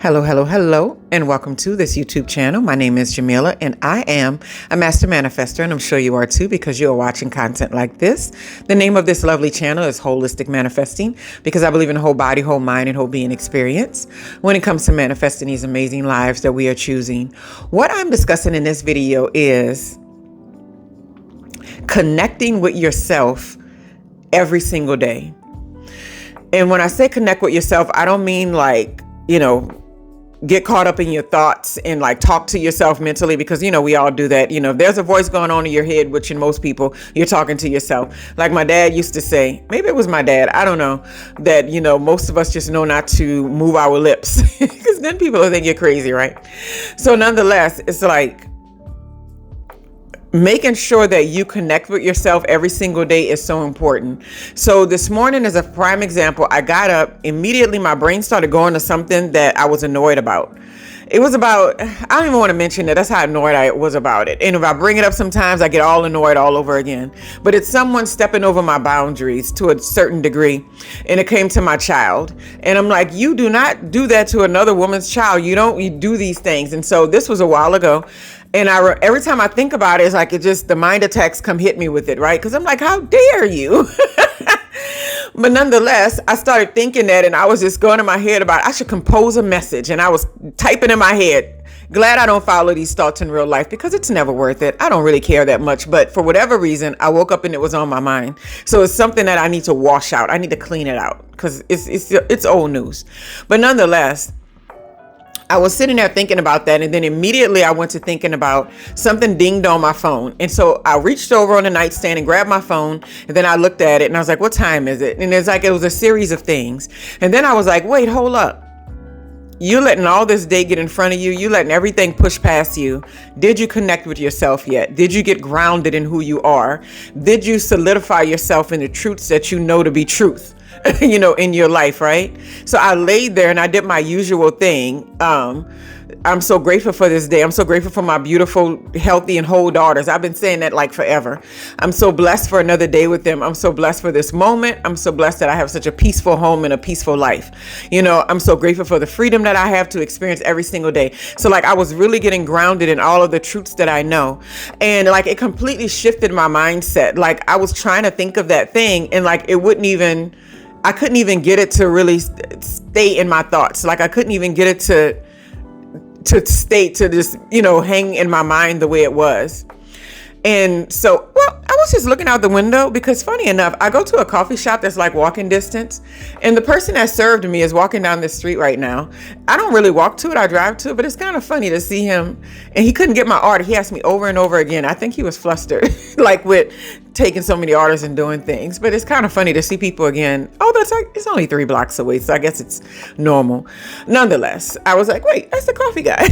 Hello, hello, hello, and welcome to this YouTube channel. My name is Jameelah, and I am a master manifester, and I'm sure you are too because you are watching content like this. The name of this lovely channel is Holistic Manifesting because I believe in whole body, whole mind, and whole being experience when it comes to manifesting these amazing lives that we are choosing. What I'm discussing in this video is connecting with yourself every single day. And when I say connect with yourself, I don't mean get caught up in your thoughts and talk to yourself mentally because, we all do that. If there's a voice going on in your head, which in most people, you're talking to yourself. Like my dad used to say, maybe it was my dad, I don't know, that, most of us just know not to move our lips because then people will think you're crazy, right? So nonetheless, it's making sure that you connect with yourself every single day is so important. So this morning is a prime example. I got up immediately. My brain started going to something that I was annoyed about. It was about, I don't even want to mention it. That's how annoyed I was about it. And if I bring it up sometimes, I get all annoyed all over again. But it's someone stepping over my boundaries to a certain degree. And it came to my child. And I'm like, you do not do that to another woman's child. You do these things. And so this was a while ago. And every time I think about it, it's the mind attacks come hit me with it, right? Because I'm like, how dare you? But nonetheless, I started thinking that, and I was just going in my head about I should compose a message. And I was typing in my head, glad I don't follow these thoughts in real life because it's never worth it. I don't really care that much. But for whatever reason, I woke up and it was on my mind. So it's something that I need to wash out. I need to clean it out because it's old news. But nonetheless, I was sitting there thinking about that, and then immediately I went to thinking about something dinged on my phone. And so I reached over on the nightstand and grabbed my phone, and then I looked at it and I was like, what time is it? And it was a series of things. And then I was like, wait, hold up. You letting all this day get in front of you. You letting everything push past you. Did you connect with yourself yet? Did you get grounded in who you are? Did you solidify yourself in the truths that you know to be truth? In your life, right? So I laid there and I did my usual thing. I'm so grateful for this day. I'm so grateful for my beautiful, healthy, and whole daughters. I've been saying that forever. I'm so blessed for another day with them. I'm so blessed for this moment. I'm so blessed that I have such a peaceful home and a peaceful life. I'm so grateful for the freedom that I have to experience every single day. So I was really getting grounded in all of the truths that I know. And it completely shifted my mindset. I was trying to think of that thing and I couldn't even get it to really stay in my thoughts. I couldn't even get it to stay, to just, hang in my mind the way it was. And so, I was just looking out the window because funny enough, I go to a coffee shop that's walking distance, and the person that served me is walking down this street right now. I don't really walk to it, I drive to it, but it's kind of funny to see him, and he couldn't get my order. He asked me over and over again. I think he was flustered, with taking so many orders and doing things, but it's kind of funny to see people again. Oh, it's only 3 blocks away, so I guess it's normal. Nonetheless, I was like, wait, that's the coffee guy.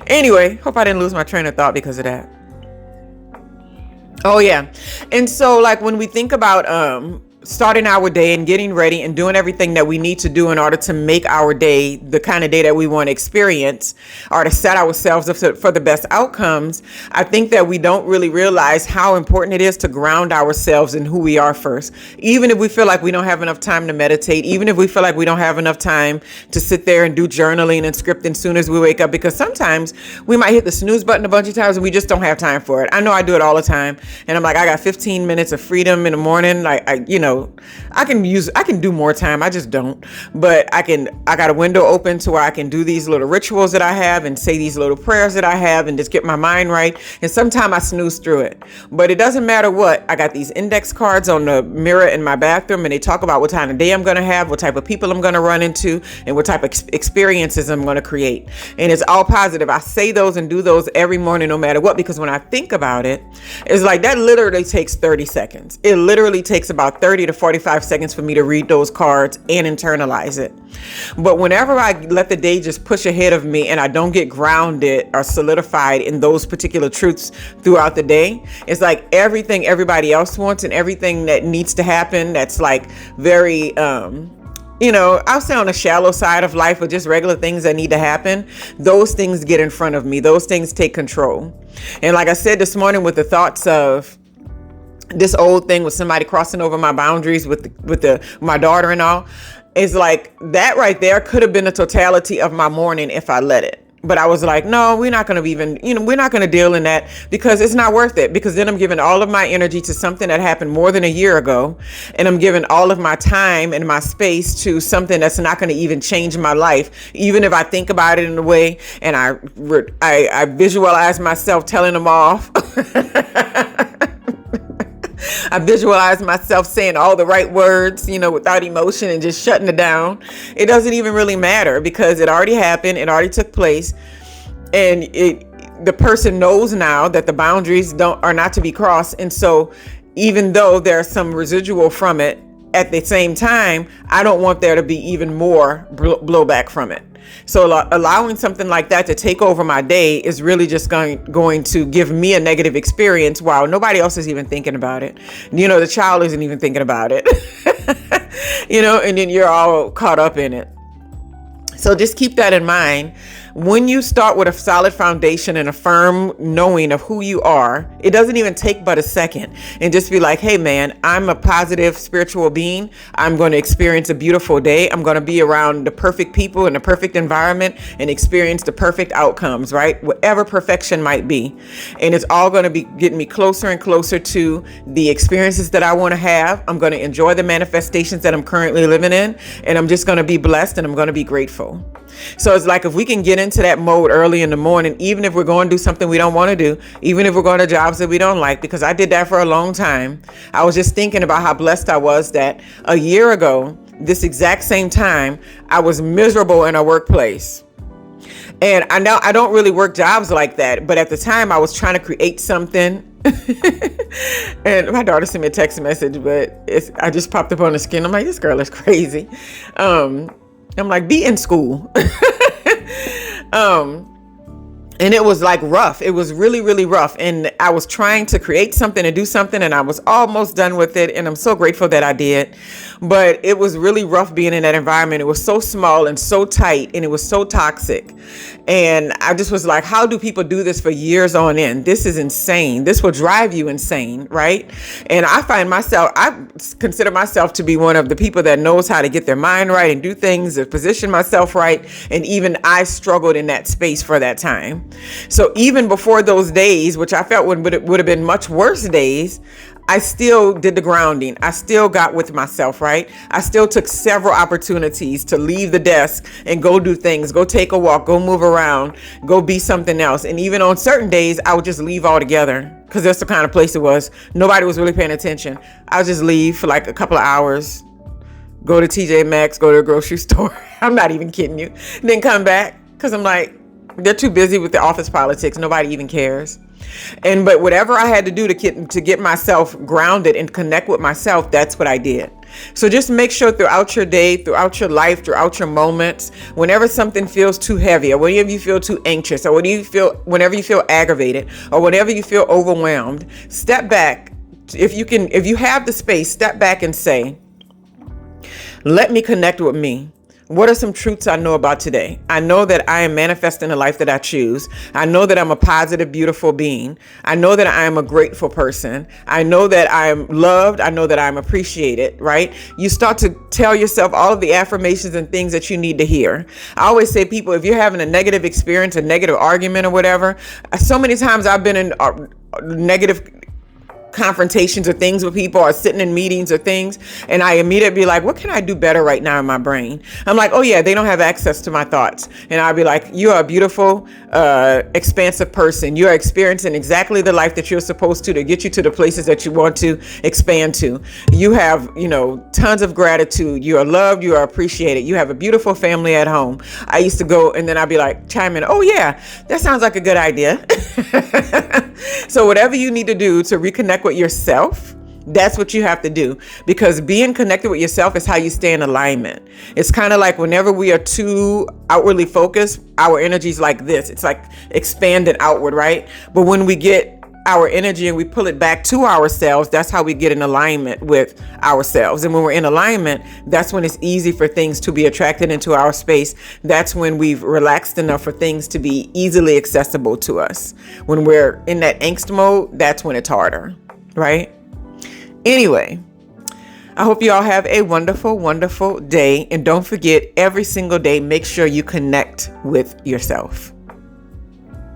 Anyway, hope I didn't lose my train of thought because of that. Oh yeah. And so when we think about starting our day and getting ready and doing everything that we need to do in order to make our day the kind of day that we want to experience or to set ourselves up for the best outcomes, I think that we don't really realize how important it is to ground ourselves in who we are first. Even if we feel like we don't have enough time to meditate, even if we feel like we don't have enough time to sit there and do journaling and scripting as soon as we wake up, because sometimes we might hit the snooze button a bunch of times and we just don't have time for it. I know I do it all the time. And I'm I got 15 minutes of freedom in the morning. I can do more time. I just don't, but I got a window open to where I can do these little rituals that I have and say these little prayers that I have and just get my mind right. And sometimes I snooze through it, but it doesn't matter what. I got these index cards on the mirror in my bathroom, and they talk about what time of day I'm going to have, what type of people I'm going to run into, and what type of experiences I'm going to create. And it's all positive. I say those and do those every morning, no matter what, because when I think about it, it's that literally takes 30 seconds. It literally takes about 30 to 45 seconds for me to read those cards and internalize it. But whenever I let the day just push ahead of me and I don't get grounded or solidified in those particular truths throughout the day, it's everything everybody else wants and everything that needs to happen that's very I'll say on the shallow side of life, or just regular things that need to happen, those things get in front of me. Those things take control. And like I said this morning, with the thoughts of this old thing with somebody crossing over my boundaries with my daughter and all, It's like that right there could have been the totality of my morning if I let it. But I was like, no, we're not going to even, we're not going to deal in that, because it's not worth it. Because then I'm giving all of my energy to something that happened more than a year ago. And I'm giving all of my time and my space to something that's not going to even change my life. Even if I think about it in a way and I visualize myself telling them off. I visualize myself saying all the right words, without emotion and just shutting it down. It doesn't even really matter, because it already happened. It already took place. And the person knows now that the boundaries are not to be crossed. And so even though there's some residual from it, at the same time, I don't want there to be even more blowback from it. So allowing something like that to take over my day is really just going to give me a negative experience while nobody else is even thinking about it. The child isn't even thinking about it, and then you're all caught up in it. So just keep that in mind. When you start with a solid foundation and a firm knowing of who you are, it doesn't even take but a second, and just be like, hey man, I'm a positive spiritual being. I'm going to experience a beautiful day. I'm going to be around the perfect people in the perfect environment and experience the perfect outcomes, right? Whatever perfection might be. And it's all going to be getting me closer and closer to the experiences that I want to have. I'm going to enjoy the manifestations that I'm currently living in, and I'm just going to be blessed, and I'm going to be grateful. So it's like, if we can get into that mode early in the morning, even if we're going to do something we don't want to do, even if we're going to jobs that we don't like, because I did that for a long time. I was just thinking about how blessed I was that a year ago, this exact same time, I was miserable in a workplace. And I know I don't really work jobs like that, but at the time I was trying to create something. And my daughter sent me a text message, but I just popped up on the screen. I'm like, this girl is crazy. I'm like, be in school. And it was like rough. It was really, really rough. And I was trying to create something and do something, and I was almost done with it. And I'm so grateful that I did. But it was really rough being in that environment. It was so small and so tight, and it was so toxic. And I just was like, how do people do this for years on end? This is insane. This will drive you insane, right? And I consider myself to be one of the people that knows how to get their mind right and do things, and position myself right. And even I struggled in that space for that time. So even before those days, which I felt would have been much worse days, I still did the grounding. I still got with myself, right? I still took several opportunities to leave the desk and go do things, go take a walk, go move around, go be something else. And even on certain days, I would just leave altogether, because that's the kind of place it was. Nobody was really paying attention. I would just leave for like a couple of hours, go to TJ Maxx, go to a grocery store. I'm not even kidding you. Then come back, because I'm like, they're too busy with the office politics. Nobody even cares. But whatever I had to do to get myself grounded and connect with myself, that's what I did. So just make sure throughout your day, throughout your life, throughout your moments, whenever something feels too heavy, or whenever you feel too anxious, or whenever you feel aggravated, or whenever you feel overwhelmed, step back. If you have the space, step back and say, let me connect with me. What are some truths I know about today? I know that I am manifesting the life that I choose. I know that I'm a positive, beautiful being. I know that I am a grateful person. I know that I am loved. I know that I'm appreciated, right? You start to tell yourself all of the affirmations and things that you need to hear. I always say, people, if you're having a negative experience, a negative argument or whatever, so many times I've been in negative confrontations or things with people, or sitting in meetings or things, and I immediately be like, what can I do better right now in my brain? I'm like, oh yeah, they don't have access to my thoughts. And I'll be like, you are a beautiful, expansive person. You are experiencing exactly the life that you're supposed to get you to the places that you want to expand to. You have, tons of gratitude. You are loved. You are appreciated. You have a beautiful family at home. I used to go, and then I'd be like, chime in, oh yeah, that sounds like a good idea. So whatever you need to do to reconnect with yourself, that's what you have to do, because being connected with yourself is how you stay in alignment. It's kind of like whenever we are too outwardly focused, our energy is like this. It's like expanded outward, right? But when we get our energy and we pull it back to ourselves, that's how we get in alignment with ourselves. And when we're in alignment, that's when it's easy for things to be attracted into our space. That's when we've relaxed enough for things to be easily accessible to us. When we're in that angst mode, that's when it's harder, right? Anyway, I hope you all have a wonderful, wonderful day. And don't forget, every single day, make sure you connect with yourself.